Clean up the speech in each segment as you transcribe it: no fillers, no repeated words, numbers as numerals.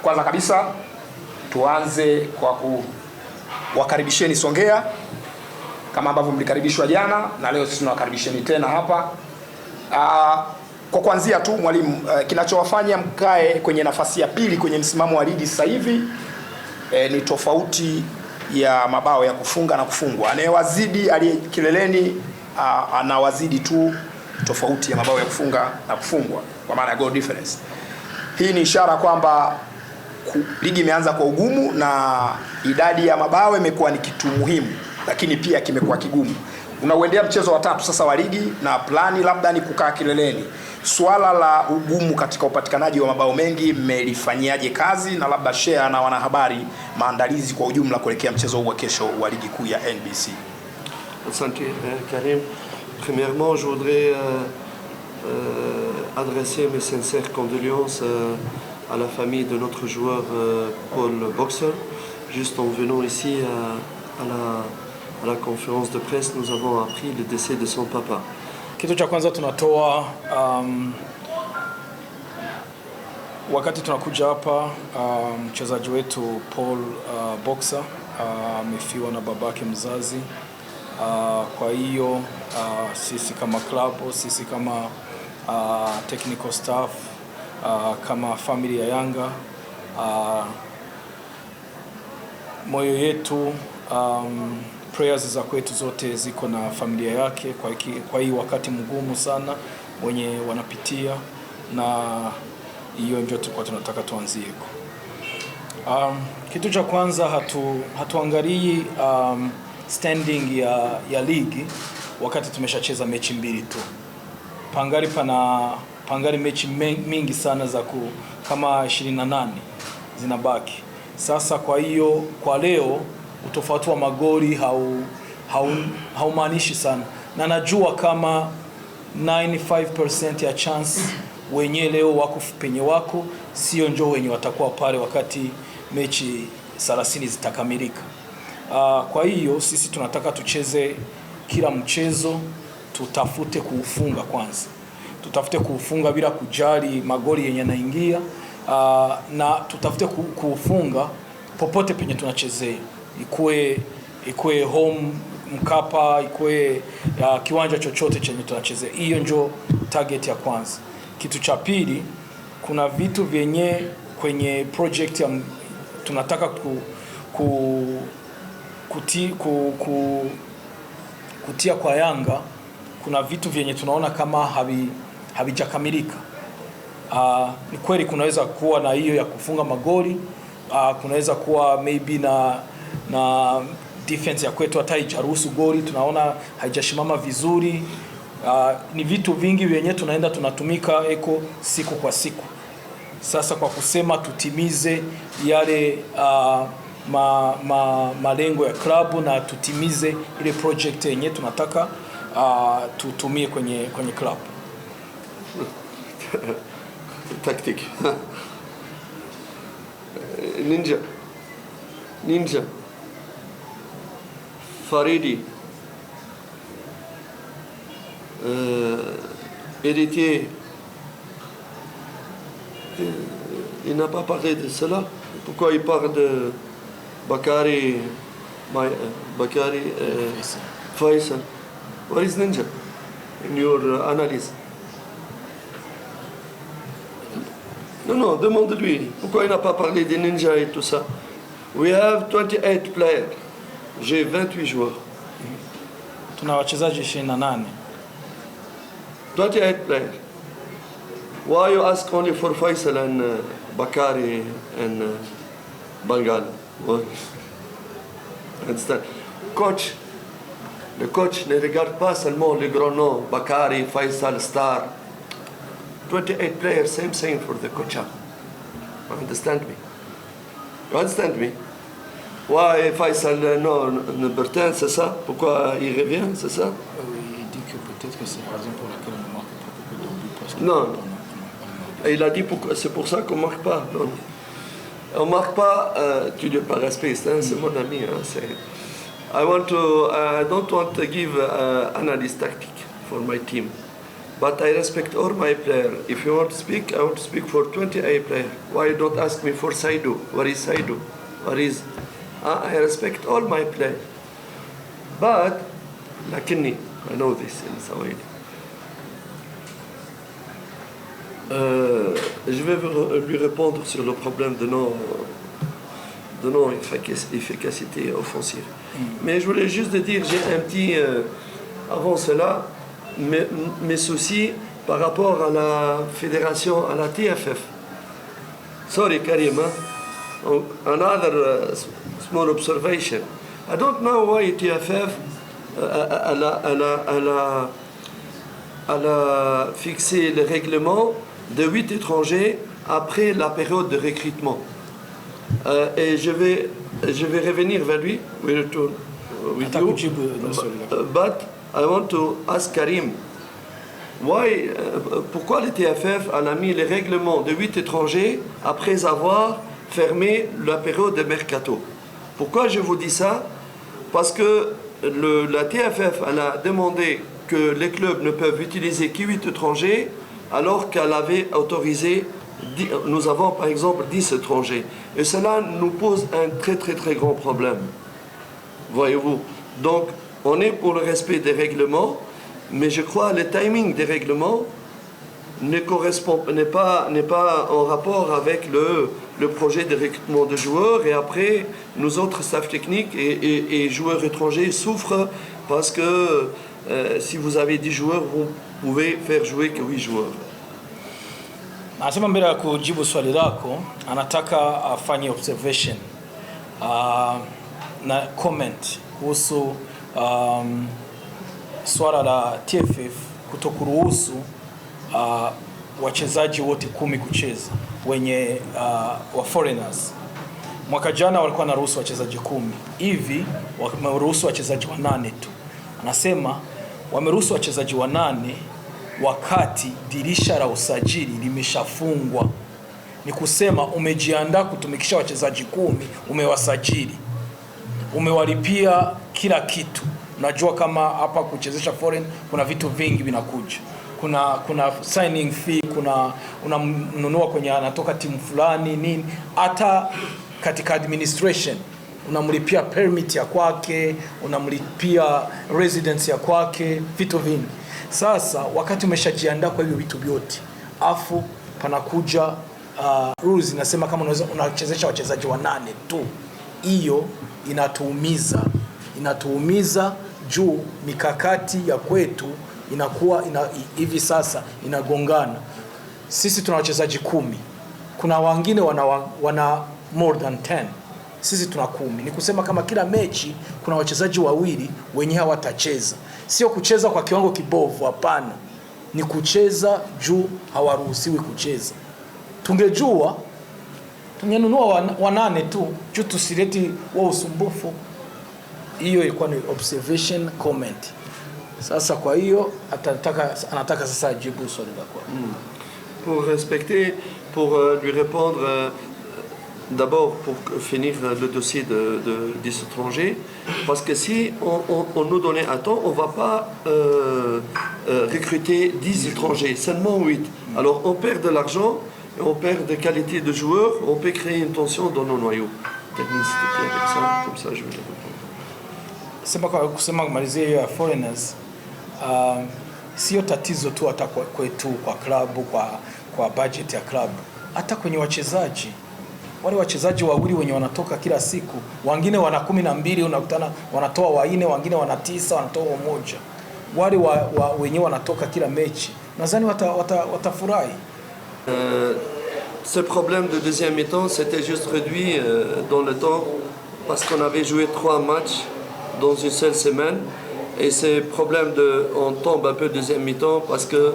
Kwanza kabisa tuanze kwa kuwakaribisheni Songea kama ambavyo mlikaribishwa jana, na leo sisi tunawakaribisheni tena hapa. Kwa kuanzia tu mwalimu, kinachowafanya mkae kwenye nafasi ya pili kwenye msimamo wa ligi sasa hivi ni tofauti ya mabao ya kufunga na kufungwa. Anayewazidi aliyekileleni anawazidi tu tofauti ya mabao ya kufunga na kufungwa, kwa maana ya goal difference. Hii ni ishara kwamba ligi imeanza kwa ugumu na idadi ya mabao imekuwa ni kitu muhimu, lakini pia kimekuwa kigumu. Unauendea mchezo wa tatu sasa wa ligi na plani labda ni kukaa kileleni. Swala la ugumu katika upatikanaji wa mabao mengi mmelifanyiaje kazi, na labda share na wanahabari maandalizi kwa ujumla kuelekea mchezo huu wa kesho wa ligi kuu ya NBC? Asante Karim. Premièrement, je voudrais adresser mes sincères condoléances à la famille de notre joueur Paul Boxer. Juste en venant ici à la conférence de presse, nous avons appris le décès de son papa. Kitu cha kwanza tunatoa wakati tunakuja hapa mchezaji wetu Paul Boxer amefiwa na babake mzazi. Kwa hiyo sisi kama club, sisi kama technical staff, kama family ya Yanga, moyo yetu, prayers za kwetu zote ziko na familia yake kwa hii wakati mgumu sana wenye wanapitia, na hiyo ndio tulikuwa tunataka tuanzie. Kitu cha kwanza hatuangalii standing ya ligi wakati tumeshacheza mechi mbili tu. Pangari mechi mingi sana za kama 28 zinabaki. Sasa kwa hiyo kwa leo utofauti wa magoli haumaanishi sana, na najua kama 95% ya chance wenye leo wako penye wako sio njoo wenye watakuwa pale wakati mechi 30 zitakamilika. Kwa hiyo sisi tunataka tucheze kila mchezo, tutafute kuufunga kwanza. Tutafute kuufunga bila kujali magoli yenye yanaingia, na tutafute kuufunga popote penye tunachezea. Ikue home Mkapa, ikue kiwanja chochote chenye tunachezea. Hiyo ndio target ya kwanza. Kitu cha pili, kuna vitu vyenye kwenye project ya tunataka kutia kwa Yanga. Kuna vitu vyenye tunaona kama havijakamilika. Ni kweli kunaweza kuwa na hiyo ya kufunga magoli, kunaweza kuwa maybe na defense ya kwetu hata haijaruhusu goli, tunaona haijashimama vizuri. Ni vitu vingi vyenye tunaenda tunatumika siku kwa siku. Sasa kwa kusema tutimize yale malengo ya klabu na tutimize ile project yenye tunataka tutumie kwenye club. Tactique. Ninja. Faridi. Héritier. Il n'a pas parlé de cela. Pourquoi il parle de Bakary Faisal? Where is Ninja in your analysis? Non, demande-lui. Pourquoi il n'a pas parlé des ninjas et tout ça? We have 28 players. J'ai 28 joueurs. Tuna wachezaji 28. 28 players. Why you ask only for Faisal and Bakary and Bengal? What? Understand? Le coach ne regarde pas seulement les grands noms, Bakary, Faisal, Star. 28 players, same thing for the coach. Understand me? You understand me? Why Faisal ne pertient, c'est ça? Pourquoi il revient, c'est ça? Il dit que peut-être que c'est la raison pour laquelle on ne marque pas beaucoup de buts. Parce que non. Il a dit c'est pour ça qu'on ne marque pas. Non. On ne marque pas, tu dis par respect, c'est mon ami. I don't want to give analysis tactique for my team. But I respect all my players. If you want to speak, I want to speak for 28 players. Why you don't ask me for Saidu? Where is Saidu? Where is... I respect all my players. But, لكني, I know this in Sawaïd. Je vais lui répondre sur le problème de nos efficacité offensive. Mais je voulais juste dire, j'ai un petit... avant cela, mes soucis par rapport à la fédération, à la TFF. Sorry, Karim. Another small observation. I don't know why TFF elle a fixé le règlement de 8 étrangers après la période de recrutement. Et je vais revenir vers lui. With you. But I want to ask Karim, why, pourquoi le TFF a mis le règlement de 8 étrangers après avoir fermé la période de mercato? Pourquoi je vous dis ça? Parce que la TFF elle a demandé que les clubs ne peuvent utiliser que 8 étrangers alors qu'elle avait autorisé, nous avons par exemple 10 étrangers. Et cela nous pose un très grand problème. Voyez-vous. Donc, on est pour le respect des règlements, mais je crois que le timing des règlements n'est pas en rapport avec le projet de recrutement de joueurs. Et après, nous autres staff techniques et joueurs étrangers souffrent parce que si vous avez 10 joueurs, vous pouvez faire jouer que 8 joueurs. Anasema mbele ya kujibu swali lako anataka afanye observation na comment kuhusu swala la TFF kutokuruhusu wachezaji wote 10 kucheza wenye wa foreigners. Mwaka jana walikuwa naruhusu wachezaji 10. Hivi wameruhusu wachezaji 8 tu. Anasema wameruhusu wachezaji 8 wakati dirisha la usajili limeshafungwa. Ni kusema umejiandaa kutumikisha wachezaji 10, umewasajili, umewalipia kila kitu. Unajua kama hapa kuchezesha foreign kuna vitu vingi vinakuja. Kuna signing fee, kuna unamnunua kwenye anatoka timu fulani nini, hata katika administration unamlipia permit ya kwake, unamlipia residence ya kwake, vitu vingi. Sasa wakati umeshajiandaa kwa hivyo vitu vyote, afu panakuja rules inasema kama unachezesha wachezaji 8 tu, hiyo inatuumiza juu mikakati ya kwetu inakuwa hivi sasa inagongana. Sisi tuna wachezaji 10, kuna wengine wana more than 10, sisi tuna 10. Ni kusema kama kila mechi kuna wachezaji 2 wenyewe hawatacheza. Sio kucheza kwa kiwango kibovu, hapana. Ni kucheza juu hawaruhusiwi kucheza. Tungejua tungenunua 8 tu juu tusileti wa usumbufu. Hiyo ilikuwa ni observation comment. Sasa kwa hiyo anataka sasa ajibu swali lako. Pour lui répondre d'abord pour finir le dossier des étrangers, parce que si on nous donnait un temps, on ne va pas recruter 10 étrangers, seulement 8. Alors on perd de l'argent, on perd de qualité de joueurs, on peut créer une tension dans nos noyaux. Avec ça, comme ça je vais répondre. Kusema kumalizia ya foreigners, sio tatizo tu hata kwetu kwa klabu, kwa budget ya klabu, hata kwenye wachezaji. Wale wachezaji 2 wenye wanatoka kila siku, wengine wana 12, unakutana wanatoa 4, wengine wana 9, wanatoa 1. Wale wenyewe wanatoka kila mechi, nadhani watafurahi. Ce problème de deuxième mi-temps s'était juste réduit dans le temps parce qu'on avait joué 3 matchs dans une seule semaine, et ce problème on tombe un peu deuxième mi-temps parce que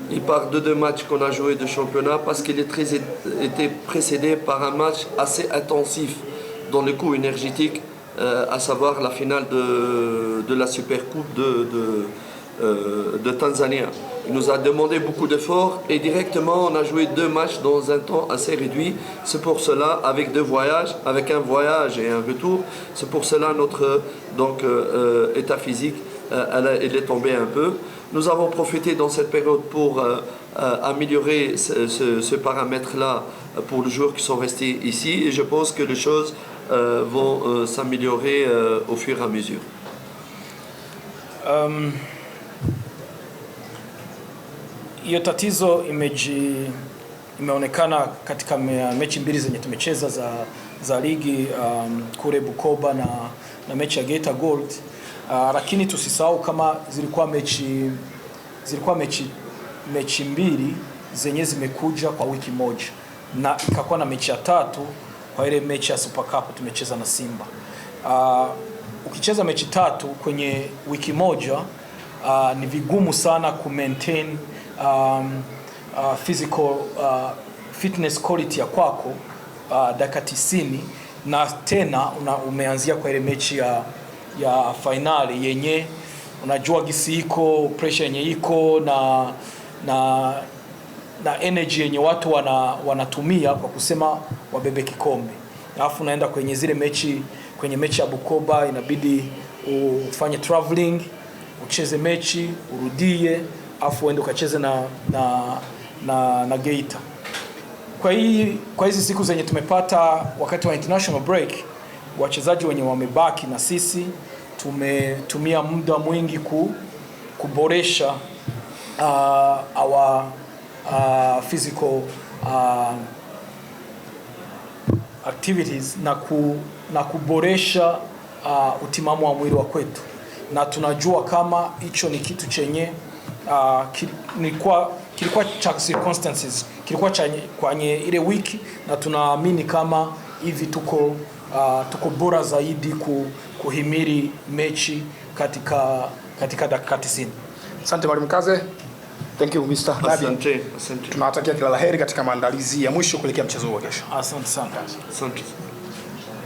il part de 2 matchs qu'on a joué de championnat, parce qu'il était précédé par un match assez intensif dans le coup énergétique, à savoir la finale de la Supercoupe de Tanzanie. Il nous a demandé beaucoup d'efforts et directement on a joué 2 matchs dans un temps assez réduit. C'est pour cela, avec 2 voyages, avec un voyage et un retour, c'est pour cela notre état physique il est tombé un peu. Nous avons profité dans cette période pour améliorer ce paramètre-là pour les joueurs qui sont restés ici et je pense que les choses vont s'améliorer au fur et à mesure. Hiyo tatizo imeonekana katika mechi mbili zenye tumecheza za ligi kule Bukoba na mechi ya Geita Gold, lakini tusisahau kama zilikuwa mechi mbili zenye zimekuja kwa wiki moja na ikakuwa na mechi ya tatu kwa ile mechi ya Super Cup tumecheza na Simba. Ukicheza mechi tatu kwenye wiki moja ni vigumu sana ku maintain physical fitness quality ya kwako dakika 90 na tena umeanzia kwa ile mechi ya finali yenye unajua gisi iko pressure yenye iko na energy yenye watu wanatumia kwa kusema wabebe kikombe. Alafu unaenda kwenye zile mechi, kwenye mechi ya Bukoba inabidi ufanye traveling, ucheze mechi, urudie, afu uende ukacheze na Geita. Kwa hizi siku zenye tumepata wakati wa international break, wachezaji wenye wamebaki na sisi tumetumia muda mwingi kuboresha our physical activities na kuboresha utimamu wa mwili wa kwetu, na tunajua kama hicho ni kitu chenye kilikuwa cha circumstances, kilikuwa kwenye ile wiki, na tunaamini kama hivi tuko bora zaidi kuhimili mechi katika dakika 90. Asante Mwalimu Kaze. Thank you Mr. Nabi. Asante. Tunawatakia kila laheri katika maandalizi ya mwisho kuelekea mchezo wa kesho. Asante sana. Asante.